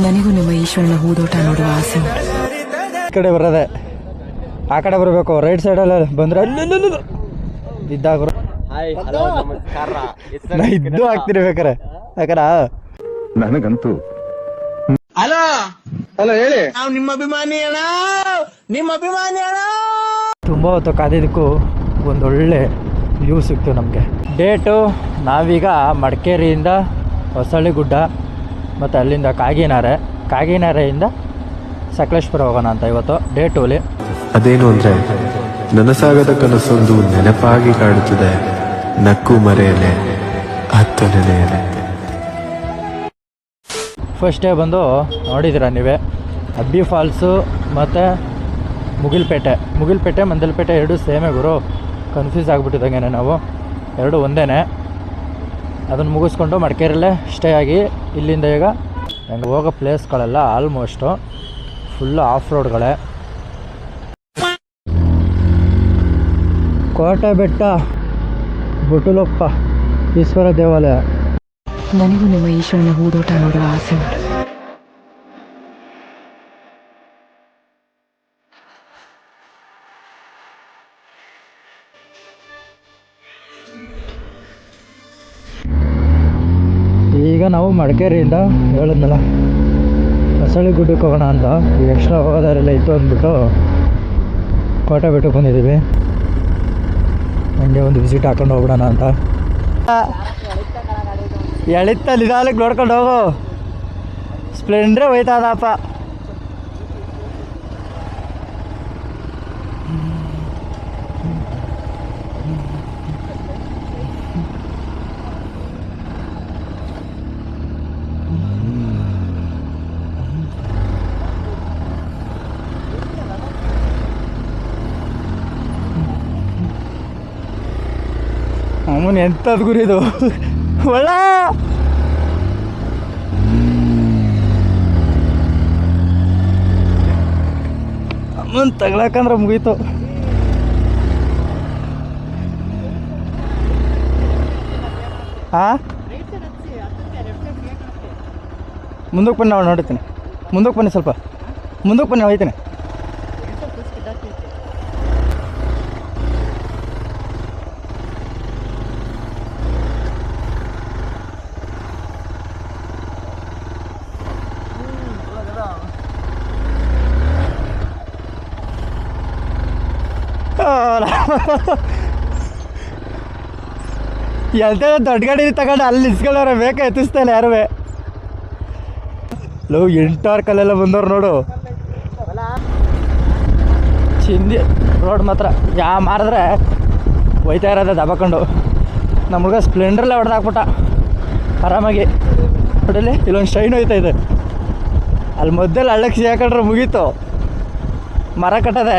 ನನಗೂ ನಿಮ್ಮ ಈಶ್ವರನ ಹೂದೋಟ ನೋಡುವ ಆಸೆ ಉಂಟು. ಈ ಕಡೆ ಬರೋದೆ, ಆ ಕಡೆ ಬರಬೇಕು. ರೈಟ್ ಸೈಡಲ್ಲಿ ಬಂದರೆ ಅಲ್ಲಿ ಬಿದ್ದಾಗ್ರು ನಾ ಇದ್ದು ಹಾಕ್ತೀನಿ ಬೇಕಾರೆ. ಯಾಕಂದ್ರೆ ನನಗಂತೂ ಹಲೋ ಹಲೋ ಹೇಳಿ, ನಾವು ನಿಮ್ಮ ಅಭಿಮಾನಿ ಅಣ್ಣ, ನಿಮ್ಮ ಅಭಿಮಾನಿ ಅಣ್ಣ. ತುಂಬ ಹೊತ್ತು ಕಾದಿದ್ದಕ್ಕೂ ಒಂದೊಳ್ಳೆ ವ್ಯೂ ಸಿಕ್ತು ನಮಗೆ. ಡೇಟು ನಾವೀಗ ಮಡಿಕೇರಿಯಿಂದ ಹೊಸಳ್ಳಿಗುಡ್ಡ ಮತ್ತು ಅಲ್ಲಿಂದ ಕಾಗಿನಾರೆಯಿಂದ ಸಕಲೇಶ್ಪುರ ಹೋಗೋಣ ಅಂತ ಇವತ್ತು ಡೇ 2. ಅದೇನು ಅಂದರೆ ನನಸಾಗದ ಕನಸೊಂದು ನೆನಪಾಗಿ ಕಾಡುತ್ತದೆ, ನಕ್ಕು ಮರೆಯಲೆ ಹತ್ತು ನೆನೆಯಲೆ. ಫಸ್ಟ್ ಡೇ ಬಂದು ನೋಡಿದ್ದೀರ ನೀವೇ, ಅಬ್ಬಿ ಫಾಲ್ಸು ಮತ್ತು ಮುಗಿಲ್ಪೇಟೆ ಮಂದಲ್ಪೇಟೆ ಎರಡು ಸೇಮೇ ಗುರು. ಕನ್ಫ್ಯೂಸ್ ಆಗಿಬಿಟ್ಟಿದಂಗೆ ನಾವು, ಎರಡು ಒಂದೇ. ಅದನ್ನು ಮುಗಿಸ್ಕೊಂಡು ಮಡಿಕೇರಿಯಲ್ಲೇ ಸ್ಟೇ ಆಗಿ ಇಲ್ಲಿಂದ ಈಗ ಹೆಂಗೆ ಹೋಗೋ ಪ್ಲೇಸ್ಗಳೆಲ್ಲ ಆಲ್ಮೋಸ್ಟು ಫುಲ್ಲು ಆಫ್ ರೋಡ್ಗಳೇ. ಕೋಟೆ ಬೆಟ್ಟ, ಬುಟುಲಪ್ಪ ಈಶ್ವರ ದೇವಾಲಯ. ನನಗೂ ನಿಮ್ಮ ಈಶ್ವರನ ಹೂದೋಟ ನೋಡುವ ಆಸೆ ಉಂಟು. ಈಗ ನಾವು ಮಡಿಕೇರಿಯಿಂದ ಹೇಳಿದ್ನಲ್ಲ ಹೊಸಳ್ಳಿಗುಡ್ಡಕ್ಕೆ ಹೋಗೋಣ ಅಂತ, ಈಗ ಎಕ್ಸ್ಟ್ರಾ ಹೋಗೋದಾರೆಲ್ಲ ಇತ್ತು ಅಂದ್ಬಿಟ್ಟು ಕೋಟೆ ಬೆಟ್ಟಕ್ಕೆ ಬಂದಿದ್ದೀವಿ. ಹಂಗೆ ಒಂದು ವಿಸಿಟ್ ಹಾಕೊಂಡು ಹೋಗ್ಬಿಡೋಣ ಅಂತ. ಎಳಿತಲ್ಲಿ ನಿಧಾನಕ್ಕೆ ನೋಡ್ಕೊಂಡು ಹೋಗು, ಸ್ಪ್ಲೆಂಡ್ರೇ ಹೋಯ್ತಾ ಅದಪ್ಪ. ಅಮ್ಮನ ಎಂಥದ್ದು ಗುರಿದು ಒಳ್ಳ ಅಮ್ಮನ ತಗೊಳಕಂದ್ರೆ ಮುಗೀತು. ಮುಂದಕ್ಕೆ ಬನ್ನಿ, ನಾವು ನೋಡ್ತೀನಿ. ಮುಂದಕ್ಕೆ ಬನ್ನಿ, ಸ್ವಲ್ಪ ಮುಂದಕ್ಕೆ ಬನ್ನಿ, ಹೋಯ್ತೀನಿ. ಎಂತ ದೊಡ್ಡ ಗಾಡಿ ತಗೊಂಡು ಅಲ್ಲಿ ಇಸ್ಕೊಳ್ಳೋರ ಬೇಕಾ, ಎತ್ತಿಸ್ತಾನೆ ಯಾರು. ಲವ್ 8 hour ಕಲ್ಲೆಲ್ಲ ಬಂದವ್ರು ನೋಡು. ಚಿಂದಿ ರೋಡ್ ಮಾತ್ರ ಮಾರಿದ್ರೆ ಹೋಯ್ತಾ ಇರೋದೆ ದಬಕೊಂಡು. ನಮ್ಮ ಹುಡುಗ ಸ್ಪ್ಲೆಂಡ್ರಲ್ಲೇ ಹೊಡೆದಾಕ್ಬಿಟ್ಟ ಆರಾಮಾಗಿ. ನೋಡಲಿ ಇಲ್ಲೊಂದು ಶೈನ್ ಹೋಯ್ತಾ ಇದೆ, ಅಲ್ಲಿ ಮಧ್ಯದಲ್ಲಿ ಹಳ್ಳಕ್ಕೆ ಸಿಗಾಕೊಂಡ್ರೆ ಮುಗೀತು, ಮರ ಕಟ್ಟದೆ.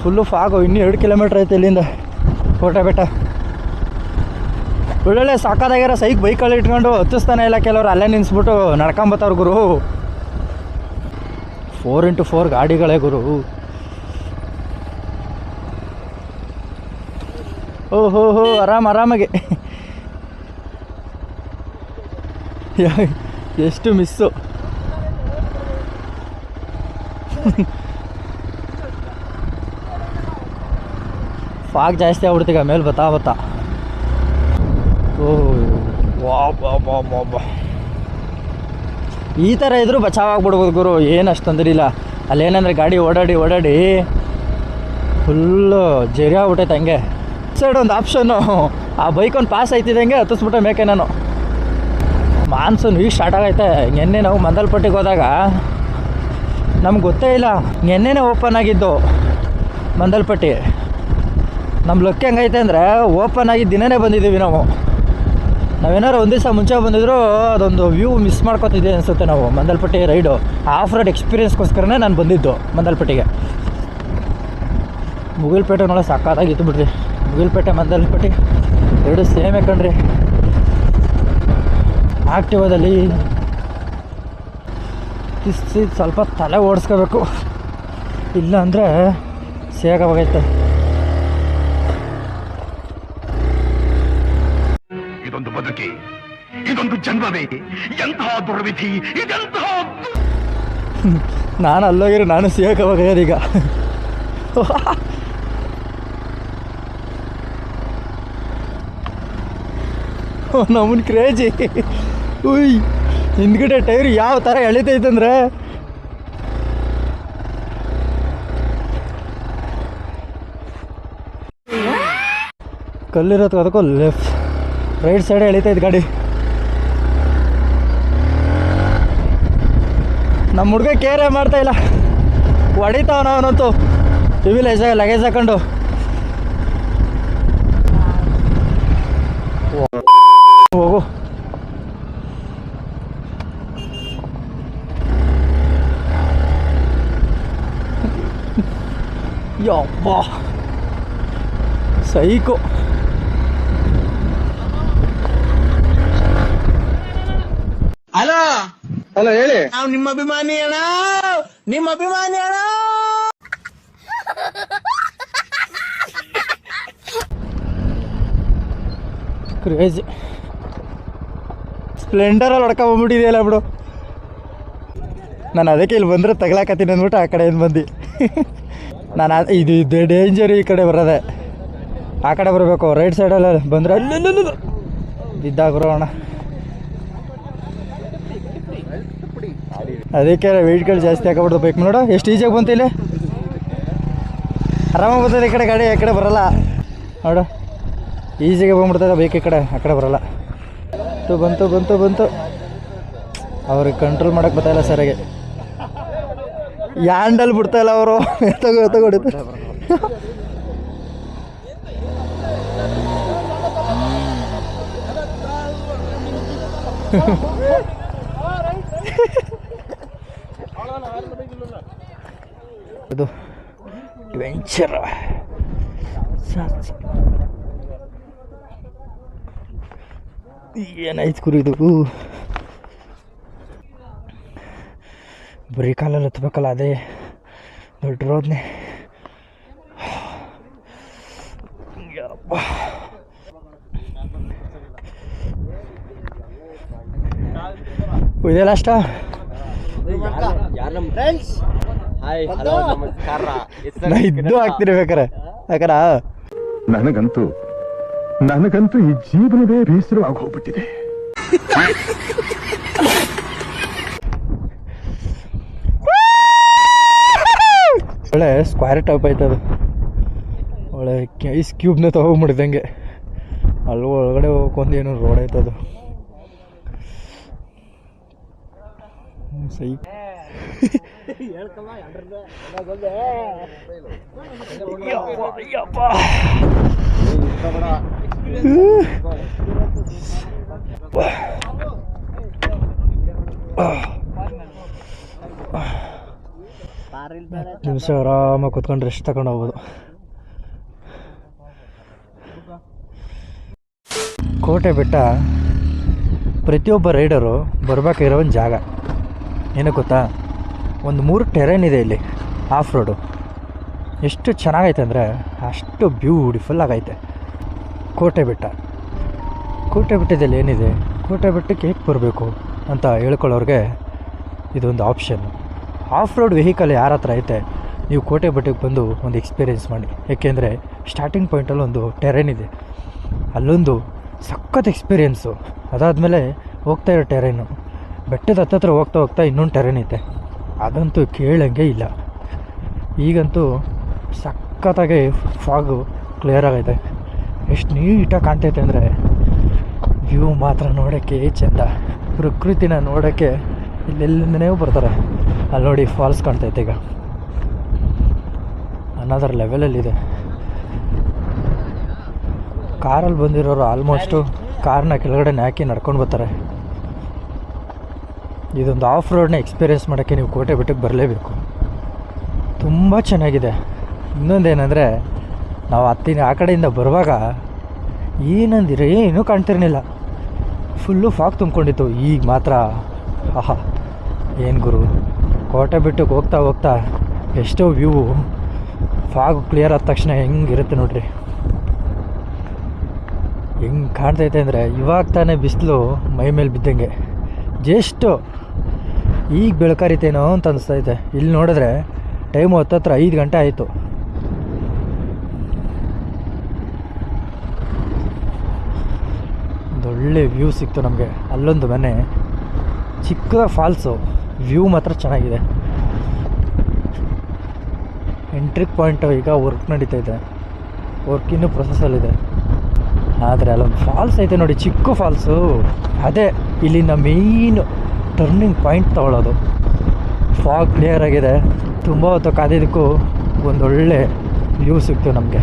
Full fog. ಇನ್ನೂ 2 ಕಿಲೋಮೀಟ್ರ್ ಐತೆ ಇಲ್ಲಿಂದ ಕೋಟೆ ಬೆಟ್ಟ. ಒಳ್ಳೊಳ್ಳೆ ಸಾಕಾದಾಗ್ಯಾರ ಬೈಕಲ್ಲಿ ಇಟ್ಕೊಂಡು ಹತ್ತಿಸ್ತಾನೆ ಇಲ್ಲ, ಕೆಲವರು ಅಲ್ಲೇ ನಿನ್ಸ್ಬಿಟ್ಟು ನಡ್ಕೊಂಬತ್ತವ್ರು ಗುರು. 4x4 ಗಾಡಿಗಳೇ ಗುರು. ಓಹೋ ಆರಾಮಾಗಿ. ಎಷ್ಟು ಮಿಸ್ಸು. ಫಾಗ್ ಜಾಸ್ತಿ ಆಗ್ಬಿಡ್ತೀಗ ಮೇಲೆ ಬತ್ತಾ. ಈ ಥರ ಇದ್ರೂ ಬಚಾವಾಗ್ಬಿಡ್ಬೋದು ಗುರು, ಏನು ಅಷ್ಟು ತೊಂದರೆ ಇಲ್ಲ. ಅಲ್ಲೇನಂದರೆ ಗಾಡಿ ಓಡಾಡಿ ಫುಲ್ಲು ಜರಿ ಆಗ್ಬಿಟ್ಟೈತೆ. ಹಂಗೆ ಸೈಡ್ ಒಂದು ಆಪ್ಷನ್ನು, ಆ ಬೈಕ್ ಒಂದು ಪಾಸ್ ಆಯ್ತಿದ್ದಂಗೆ ಹತ್ತಿಸ್ಬಿಟ್ಟೆ ಮೇಕೆ ನಾನು. ಮಾನ್ಸೂನ್ ಈಗ ಸ್ಟಾರ್ಟ್ ಆಗೈತೆ. ನಿನ್ನೆ ನಾವು ಮಂದಲ್ಪಟ್ಟಿಗೆ ಹೋದಾಗ ನಮ್ಗೆ ಗೊತ್ತೇ ಇಲ್ಲ, ನಿನ್ನೆನೇ ಓಪನ್ ಆಗಿದ್ದು ಮಂದಲ್ಪಟ್ಟಿ. ನಮ್ಮ ಲಕ್ ಹೆಂಗೈತೆ ಅಂದರೆ ಓಪನ್ ಆಗಿ ದಿನವೇ ಬಂದಿದ್ದೀವಿ ನಾವು. ನಾವೇನಾರು ಒಂದು ದಿವಸ ಮುಂಚೆ ಬಂದಿದ್ರು ಅದೊಂದು ವ್ಯೂ ಮಿಸ್ ಮಾಡ್ಕೊತಿದ್ದೆ ಅನಿಸುತ್ತೆ. ನಾವು ಮಂದಲ್ಪಟ್ಟಿ ರೈಡು ಆಫ್ ರೋಡ್ ಎಕ್ಸ್ಪೀರಿಯನ್ಸ್ಗೋಸ್ಕರನೇ ನಾನು ಬಂದಿದ್ದು ಮಂದಲ್ಪಟ್ಟಿಗೆ. ಮುಗಿಲ್ಪೇಟೆ ನೋಡೋ ಸಾಕಾಗಿತ್ತು ಬಿಡ್ರಿ. ಮುಗಿಲ್ಪೇಟೆ ಮಂದಲ್ಪಟ್ಟಿ ಎರಡು ಸೇಮೇ ಕಣ್ರಿ. ಆಕ್ಟಿವಾದಲ್ಲಿ ಸ್ವಲ್ಪ ತಲೆ ಓಡಿಸ್ಕೋಬೇಕು, ಇಲ್ಲ ಅಂದರೆ ಸೇಗವಾಗೈತೆ. ಇದೊಂದು ಬದುಕಿ, ಇದೊಂದು ಜನ್ಮ. ದೈವವೇ, ಎಂತಹ ದುರ್ವಿಧಿ ಇದೆಂತಹ. ನಾನು ಅಲ್ಲೋಗಿರೋ ನಾನು ಸಿಗೋಕ್ಕಾಗೀಗ. ನಮ್ಮನ್ ಕ್ರೇಜಿ. ಉಯ್, ಹಿಂದ್ಗಡೆ ಟೈರ್ ಯಾವ ಥರ ಎಳಿತೈತಂದ್ರೆ ಕಲ್ಲಿರೋದು ಅದಕ್ಕೂ ಲೆಫ್ಟ್ ರೈಟ್ ಸೈಡ್ ಎಳಿತೈತೆ ಗಾಡಿ. ನಮ್ಮ ಹುಡುಗ ಕೇರೇ ಮಾಡ್ತಾ ಇಲ್ಲ, ಹೊಡಿತಾವನ ಅವನಂತೂ ಸಿವಿಲ್ ಲಗೇಜ್ ಹಾಕೊಂಡು. ಹೋಗು. ಯಪ್ಪ ಸೈಕೋ. ಹಲೋ ಹಲೋ ಹೇಳಿ. ನಾವು ನಿಮ್ಮ ಅಭಿಮಾನಿ ಅಣ್ಣ, ನಿಮ್ಮ ಅಭಿಮಾನಿ ಅಣ್ಣ. ಕ್ರೇಜಿ. ಸ್ಪ್ಲೆಂಡರಲ್ಲಿ ಹೊಡ್ಕೊಂಬಂದ್ಬಿಟ್ಟಿದೆಯಲ್ಲ ಬಿಡು. ನಾನು ಅದಕ್ಕೆ ಇಲ್ಲಿ ಬಂದರೆ ತಗಲಾಕತ್ತೀನಿ ಅಂದ್ಬಿಟ್ಟು ಆ ಕಡೆಯಿಂದ ಬಂದು. ನಾನು ಇದು ಡೇಂಜರ್ ಈ ಕಡೆ ಬರೋದೆ, ಆ ಕಡೆ ಬರಬೇಕು. ರೈಟ್ ಸೈಡಲ್ಲಿ ಬಂದರೆ ಅಲ್ಲಿ ಇದ್ದಾಗ ಬರೋಣ. ಅದಕ್ಕೆ ವೆಯ್ಟ್ಗಳು ಜಾಸ್ತಿ ಹಾಕಬಿಡ್ದು ಬೈಕ್. ನೋಡು ಎಷ್ಟು ಈಜಿಯಾಗಿ ಬಂತು, ಇಲ್ಲಿ ಆರಾಮಾಗಿ ಬರ್ತದೆ. ಈ ಕಡೆ ಗಾಡಿ ಆ ಕಡೆ ಬರೋಲ್ಲ ನೋಡು, ಈಜಿಗೆ ಬಂದ್ಬಿಡ್ತದೆ ಬೈಕ್ ಈ ಕಡೆ, ಆ ಕಡೆ ಬರೋಲ್ಲ. ಬಂತು ಬಂತು ಬಂತು. ಅವ್ರಿಗೆ ಕಂಟ್ರೋಲ್ ಮಾಡೋಕ್ಕೆ ಬರ್ತಾಯಿಲ್ಲ ಸರಿಯಾಗಿ. ಯಾಂಡಲ್ಲಿ ಬಿಡ್ತಾಯಿಲ್ಲ ಅವರು. ತಗೊಡಿತು. ಇದು ಅಡ್ವೆಂಚರ್. ಏನಾಯ್ತು ಕುರಿದು, ಬರೀ ಕಾಲಲ್ಲಿ ಹತ್ಬೇಕಲ್ಲ, ಅದೇ ದೊಡ್ಡ ರೋದ್ನೆ. ಇದೆಲ್ಲ ಅಷ್ಟ. ನಾ ಇದ್ದು ಹಾಕ್ತೀನಿ ಬೇಕಾರೆ, ಯಾಕಾರ ನನಗಂತೂ ಈ ಜೀವನವೇ ಬೇಸರವಾಗಿ ಹೋಗ್ಬಿಟ್ಟಿದೆ. ಒಳ್ಳೆ ಸ್ಕ್ವೇರ್ ಟಾಪ್ ಆಯ್ತದು, ಒಳ್ಳೆ ಐಸ್ ಕ್ಯೂಬ್ನ ತೊಗೊಂಬಿಡ್ದಂಗೆ. ಅಲ್ಲಿ ಒಳಗಡೆ ಹೋಗ್ಕೊಂಡು ಏನೋ ರೋಡ್ ಆಯ್ತದು. ಸೈ ನಿಮಿಷ ಆರಾಮಾಗಿ ಕೂತ್ಕೊಂಡು ರೆಸ್ಟ್ ತಗೊಂಡು ಹೋಗ್ಬೋದು. ಕೋಟೆ ಬೆಟ್ಟ ಪ್ರತಿಯೊಬ್ಬ ರೈಡರು ಬರಬೇಕಾಗಿರೋ ಒಂದು ಜಾಗ. ಏನಕ್ಕೆ ಗೊತ್ತಾ, ಒಂದು 3 ಟೆರೇನ್ ಇದೆ ಇಲ್ಲಿ ಆಫ್ ರೋಡು. ಎಷ್ಟು ಚೆನ್ನಾಗೈತೆ ಅಂದರೆ ಅಷ್ಟು ಬ್ಯೂಟಿಫುಲ್ ಆಗೈತೆ ಕೋಟೆ ಬೆಟ್ಟ. ಕೋಟೆ ಬೆಟ್ಟದಲ್ಲಿ ಏನಿದೆ, ಕೋಟೆ ಬೆಟ್ಟಕ್ಕೆ ಹೇಗೆ ಬರಬೇಕು ಅಂತ ಹೇಳ್ಕೊಳ್ಳೋರಿಗೆ ಇದೊಂದು ಆಪ್ಷನ್. ಆಫ್ ರೋಡ್ ವೆಹಿಕಲ್ ಯಾರ ಹತ್ರ ಐತೆ, ನೀವು ಕೋಟೆ ಬೆಟ್ಟಕ್ಕೆ ಬಂದು ಒಂದು ಎಕ್ಸ್ಪೀರಿಯೆನ್ಸ್ ಮಾಡಿ. ಏಕೆಂದರೆ ಸ್ಟಾರ್ಟಿಂಗ್ ಪಾಯಿಂಟಲ್ಲಿ ಒಂದು ಟೆರೇನ್ ಇದೆ, ಅಲ್ಲೊಂದು ಸಖತ್ ಎಕ್ಸ್ಪೀರಿಯೆನ್ಸು. ಅದಾದಮೇಲೆ ಹೋಗ್ತಾ ಇರೋ ಟೆರೇನು, ಬೆಟ್ಟದ ಹತ್ತತ್ರ ಹೋಗ್ತಾ ಹೋಗ್ತಾ ಇನ್ನೊಂದು ಟೆರೇನ್ ಐತೆ, ಅದಂತೂ ಕೇಳಂಗೆ ಇಲ್ಲ. ಈಗಂತೂ ಸಖತ್ತಾಗಿ ಫಾಗು ಕ್ಲಿಯರ್ ಆಗೈತೆ, ಎಷ್ಟು ನೀಟಾಗಿ ಕಾಣ್ತೈತೆ ಅಂದರೆ ವ್ಯೂ ಮಾತ್ರ ನೋಡೋಕ್ಕೆ ಚೆಂದ. ಪ್ರಕೃತಿನ ನೋಡೋಕ್ಕೆ ಇಲ್ಲೆಲ್ಲಿಂದನೇ ಬರ್ತಾರೆ. ಅಲ್ಲಿ ನೋಡಿ ಫಾಲ್ಸ್ ಕಾಣ್ತೈತೆ ಈಗ, ಅನ್ನೋದರ ಲೆವೆಲಲ್ಲಿದೆ. ಕಾರಲ್ಲಿ ಬಂದಿರೋರು ಆಲ್ಮೋಸ್ಟು ಕಾರ್ನ ಕೆಳಗಡೆ ಹಾಕಿ ನಡ್ಕೊಂಡು ಬರ್ತಾರೆ. ಇದೊಂದು ಆಫ್ ರೋಡ್ನ ಎಕ್ಸ್ಪೀರಿಯೆನ್ಸ್ ಮಾಡೋಕ್ಕೆ ನೀವು ಕೋಟೆ ಬೆಟ್ಟಕ್ಕೆ ಬರಲೇಬೇಕು, ತುಂಬ ಚೆನ್ನಾಗಿದೆ. ಇನ್ನೊಂದೇನೆಂದರೆ, ನಾವು ಆ ಕಡೆಯಿಂದ ಬರುವಾಗ ಏನಂದಿರ ಏನೂ ಕಾಣ್ತಿರ್ಲಿಲ್ಲ, ಫುಲ್ಲು ಫಾಗ್ ತುಂಬ್ಕೊಂಡಿತ್ತು. ಈಗ ಮಾತ್ರ ಆಹಾ ಏನು ಗುರು, ಕೋಟೆ ಬೆಟ್ಟಕ್ಕೆ ಹೋಗ್ತಾ ಹೋಗ್ತಾ ಎಷ್ಟೋ ವ್ಯೂ, ಫಾಗ್ ಕ್ಲಿಯರ್ ಆದ ತಕ್ಷಣ ಹೆಂಗಿರುತ್ತೆ ನೋಡ್ರಿ. ಹೆಂಗೆ ಕಾಣ್ತೈತೆ ಅಂದರೆ ಇವಾಗ ತಾನೇ ಬಿಸಿಲು ಮೈ ಮೇಲೆ ಬಿದ್ದಂಗೆ, ಜಸ್ಟು ಈಗ ಬೆಳಕಾರಿತೇನೋ ಅಂತ ಅನಿಸ್ತೈತೆ. ಇಲ್ಲಿ ನೋಡಿದ್ರೆ ಟೈಮು 5 ಗಂಟೆ ಆಯಿತು. ಒಂದೊಳ್ಳೆ ವ್ಯೂ ಸಿಕ್ತು ನಮಗೆ. ಅಲ್ಲೊಂದು ಮನೆ, ಚಿಕ್ಕದ ಫಾಲ್ಸು, ವ್ಯೂ ಮಾತ್ರ ಚೆನ್ನಾಗಿದೆ. ಎಂಟ್ರಿ ಪಾಯಿಂಟು ಈಗ ವರ್ಕ್ ನಡೀತೈತೆ, ವರ್ಕ್ ಇನ್ನೂ ಪ್ರೊಸೆಸಲ್ಲಿದೆ. ಆದರೆ ಅಲ್ಲೊಂದು ಫಾಲ್ಸ್ ಐತೆ ನೋಡಿ, ಚಿಕ್ಕ ಫಾಲ್ಸು. ಅದೇ ಇಲ್ಲಿನ ಮೇಯ್ನ್ ಟರ್ನಿಂಗ್ ಪಾಯಿಂಟ್ ತಗೊಳ್ಳೋದು. ಫಾಗ್ ಕ್ಲಿಯರ್ ಆಗಿದೆ. ತುಂಬ ಹೊತ್ತು ಕಾದಿದ್ದಕ್ಕೂ ಒಂದೊಳ್ಳೆ ವ್ಯೂ ಸಿಕ್ತು ನಮಗೆ.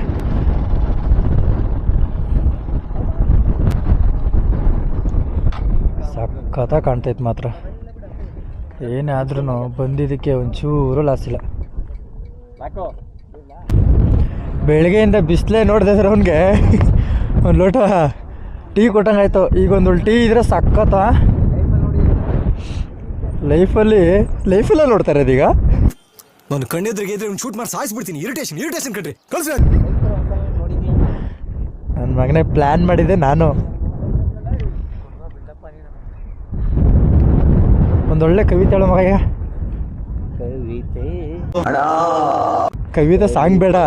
ಸಖತ್ತಾಗಿ ಕಾಣ್ತೈತೆ ಮಾತ್ರ. ಏನೇ ಆದ್ರೂ ಬಂದಿದ್ದಕ್ಕೆ ಒಂಚೂರು ಲಾಸಿಲ್ಲ. ಬೆಳಗ್ಗೆಯಿಂದ ಬಿಸಿಲೇ ನೋಡಿದೆ ಸರ್ ಅವನಿಗೆ ಒಂದು ಲೋಟ ಟೀ ಕೊಟ್ಟಂಗಾಯ್ತು. ಈಗ ಒಂದು ಟೀ ಇದ್ರೆ ಸಖತ್ತ. ಲೈಫಲ್ಲೇ ನೋಡ್ತಾರೆ ಅದೀಗ. ನಾನು ಕಣ್ಣೆದ್ರಿಗೆ ಇದ್ರೆ ಶೂಟ್ ಮಾಡಿ ಸಾಯಿಸ್ಬಿಡ್ತೀನಿ. ಇರಿಟೇಷನ್ ಕಣ್ರಿ, ಕಳ್ಸಿ. ನನ್ನ ಮಗನೇ ಪ್ಲ್ಯಾನ್ ಮಾಡಿದ್ದೆ ನಾನು. ಒಂದೊಳ್ಳೆ ಕವಿತೆ ಹೇಳೋ ಮಗ. ಕವಿತೆ ಸಾಂಗ್ ಬೇಡ,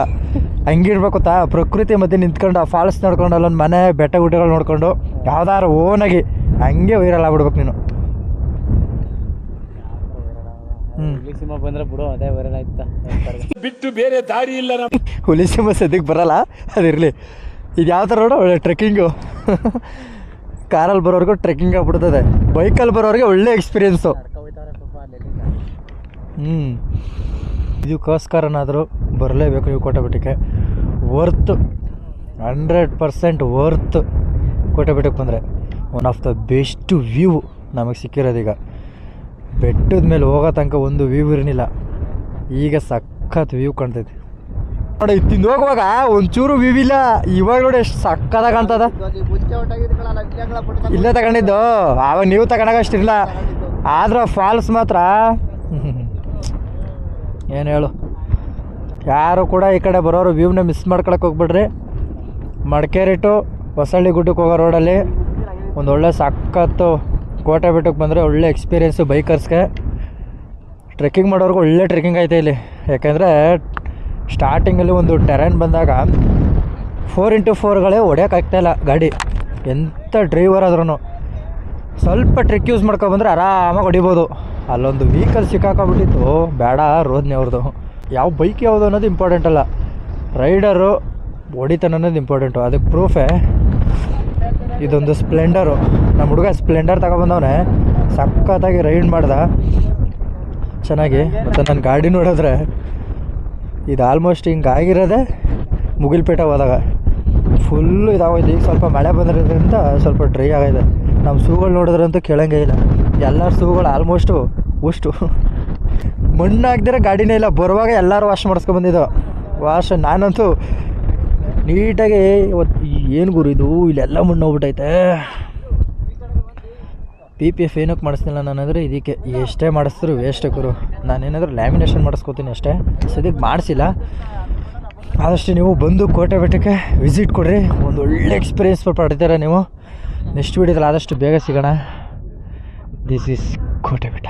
ಹಂಗಿರ್ಬೇಕು ತಾ. ಪ್ರಕೃತಿ ಮಧ್ಯೆ ನಿಂತ್ಕೊಂಡು ಆ ಫಾಲ್ಸ್ ನೋಡ್ಕೊಂಡು ಅಲ್ಲೊಂದು ಮನೆ, ಬೆಟ್ಟ ಗುಡ್ಡಗಳು ನೋಡ್ಕೊಂಡು ಯಾವ್ದಾರು ಓನಾಗಿ ಹಂಗೆ ವೈರಲ್ ಆಗ್ಬಿಡ್ಬೇಕು ನೀನು. ಬಂದ್ರೆ ಬಿಡು, ಅದೇ ವೈರಲ್ ಆಯ್ತಾ. ಬಿಟ್ಟು ಬೇರೆ ದಾರಿ ಇಲ್ಲ. ಹುಲಿ ಸಿಂಹ ಸದ್ಯಕ್ಕೆ ಬರಲ್ಲ, ಅದಿರಲಿ. ಇದು ಯಾವ ಥರ ನೋಡೋ, ಒಳ್ಳೆ ಟ್ರೆಕ್ಕಿಂಗು. ಕಾರಲ್ಲಿ ಬರೋರ್ಗೂ ಟ್ರೆಕ್ಕಿಂಗ್ ಆಗ್ಬಿಡ್ತದೆ, ಬೈಕಲ್ಲಿ ಬರೋರಿಗೆ ಒಳ್ಳೆ ಎಕ್ಸ್ಪೀರಿಯೆನ್ಸು. ಇದಕ್ಕೋಸ್ಕರನಾದರೂ ಬರಲೇಬೇಕು ನೀವು ಕೋಟೆಬೆಟ್ಟಕ್ಕೆ. Worth, 100% worth. ಕೋಟೆಬೆಟ್ಟಕ್ಕೆ ಬಂದರೆ one of the best view ನಮಗೆ ಸಿಕ್ಕಿರೋದೀಗ. ಬೆಟ್ಟದ ಮೇಲೆ ಹೋಗೋ ತನಕ ಒಂದು ವ್ಯೂ ಇರಲಿಲ್ಲ, ಈಗ ಸಖತ್ ವ್ಯೂ ಕಾಣ್ತೈತಿ ನೋಡಿ. ತಿಂದು ಹೋಗುವಾಗ ಒಂಚೂರು ವ್ಯೂ ಇಲ್ಲ. ಇವಾಗ ನೋಡಿ ಎಷ್ಟು ಸಕ್ಕತ್ತಾಗಿ ಕಾಣ್ತದ. ಇಲ್ಲೇ ತಗೊಂಡಿದ್ದು, ಆವಾಗ ನೀವು ತಗೊಂಡಾಗ ಅಷ್ಟಿರಲಿಲ್ಲ. ಆದ್ರೆ ಫಾಲ್ಸ್ ಮಾತ್ರ ಏನು ಹೇಳು. ಯಾರು ಕೂಡ ಈ ಕಡೆ ಬರೋರು ವ್ಯೂನ ಮಿಸ್ ಮಾಡ್ಕೊಳಕ್ಕೆ ಹೋಗ್ಬಿಡ್ರಿ. ಮಡಿಕೇರಿ ಟು ಹೊಸಳ್ಳಿ ಗುಡ್ಡಕ್ಕೆ ಹೋಗೋ ರೋಡಲ್ಲಿ ಒಂದೊಳ್ಳೆ ಸಖತ್ತು. ಕೋಟೆಬೆಟ್ಟಕ್ಕೆ ಬಂದರೆ ಒಳ್ಳೆ ಎಕ್ಸ್ಪೀರಿಯೆನ್ಸು ಬೈಕರ್ಸ್ಗೆ. ಟ್ರೆಕ್ಕಿಂಗ್ ಮಾಡೋರ್ಗೂ ಒಳ್ಳೆ ಟ್ರೆಕ್ಕಿಂಗ್ ಐತೆ ಇಲ್ಲಿ. ಯಾಕೆಂದರೆ ಸ್ಟಾರ್ಟಿಂಗಲ್ಲಿ ಒಂದು ಟೆರೈನ್ ಬಂದಾಗ 4x4ಗಳೇ ಹೊಡೆಯೋಕ್ಕಾಗ್ತಾಯಿಲ್ಲ ಗಾಡಿ. ಎಂಥ ಡ್ರೈವರ್ ಆದ್ರೂ ಸ್ವಲ್ಪ ಟ್ರೆಕ್ ಯೂಸ್ ಮಾಡ್ಕೊಬಂದ್ರೆ ಆರಾಮಾಗಿ ಹೊಡಿಬೋದು. ಅಲ್ಲೊಂದು ವೆಹಿಕಲ್ ಸಿಕ್ಕಾಕೊಂಡ್ಬಿಟ್ಟಿತ್ತು, ಬೇಡ ರೋದ್ನಿ ಅವ್ರದ್ದು. ಯಾವ ಬೈಕ್ ಯಾವುದು ಅನ್ನೋದು ಇಂಪಾರ್ಟೆಂಟ್ ಅಲ್ಲ, ರೈಡರು ಹೊಡಿತಾನೆ ಅನ್ನೋದು ಇಂಪಾರ್ಟೆಂಟು. ಅದಕ್ಕೆ ಪ್ರೂಫೇ ಇದೊಂದು ಸ್ಪ್ಲೆಂಡರು. ನಮ್ಮ ಹುಡುಗ ಸ್ಪ್ಲೆಂಡರ್ ತಗೊಬಂದವನೇ, ಸಖತ್ತಾಗಿ ರೈಡ್ ಮಾಡ್ದ ಚೆನ್ನಾಗಿ. ಮತ್ತು ನನ್ನ ಗಾಡಿ ನೋಡಿದ್ರೆ ಇದು ಆಲ್ಮೋಸ್ಟ್ ಹಿಂಗಾಗಿರೋದೆ ಮುಗಿಲ್ಪೇಟೆ ಹೋದಾಗ ಫುಲ್ಲು ಇದಾಗೋಯ್ತು. ಈಗ ಸ್ವಲ್ಪ ಮಳೆ ಬಂದಿರೋದ್ರಿಂದ ಸ್ವಲ್ಪ ಡ್ರೈ ಆಗಿದೆ. ನಮ್ಮ ಶೂಗಳು ನೋಡಿದ್ರಂತೂ ಕೇಳಂಗೇ ಇಲ್ಲ. ಎಲ್ಲ ಶೂಗಳು ಆಲ್ಮೋಸ್ಟು ಉಷ್ಟು ಮಣ್ಣು ಹಾಕ್ದಿರ ಗಾಡಿನೇ ಇಲ್ಲ. ಬರುವಾಗ ಎಲ್ಲರೂ ವಾಶ್ ಮಾಡಿಸ್ಕೊಬಂದಿದ್ದು. ನಾನಂತೂ ನೀಟಾಗಿ ಇವತ್ತು ಏನು ಗುರು ಇದು, ಇಲ್ಲೆಲ್ಲ ಮಣ್ಣು ಹೋಗ್ಬಿಟ್ಟೈತೆ. PPF ಏನಕ್ಕೆ ಮಾಡಿಸ್ತಿಲ್ಲ ನಾನಂದರೆ ಇದಕ್ಕೆ. ಎಷ್ಟೇ ಮಾಡಿಸಿದ್ರು ವೇಸ್ಟ್ ಗುರು. ನಾನೇನಾದರೂ ಲ್ಯಾಮಿನೇಷನ್ ಮಾಡಿಸ್ಕೋತೀನಿ ಅಷ್ಟೇ, ಸದ್ಯಕ್ಕೆ ಮಾಡಿಸಿಲ್ಲ. ಆದಷ್ಟು ನೀವು ಬಂದು ಕೋಟೆಬೆಟ್ಟಕ್ಕೆ ವಿಸಿಟ್ ಕೊಡ್ರಿ, ಒಂದು ಒಳ್ಳೆ ಎಕ್ಸ್ಪೀರಿಯೆನ್ಸ್ ಪಡ್ತೀರ ನೀವು. ನೆಕ್ಸ್ಟ್ ವೀಡಿಯೋದಲ್ಲಿ ಆದಷ್ಟು ಬೇಗ ಸಿಗೋಣ. This is Kotebetta.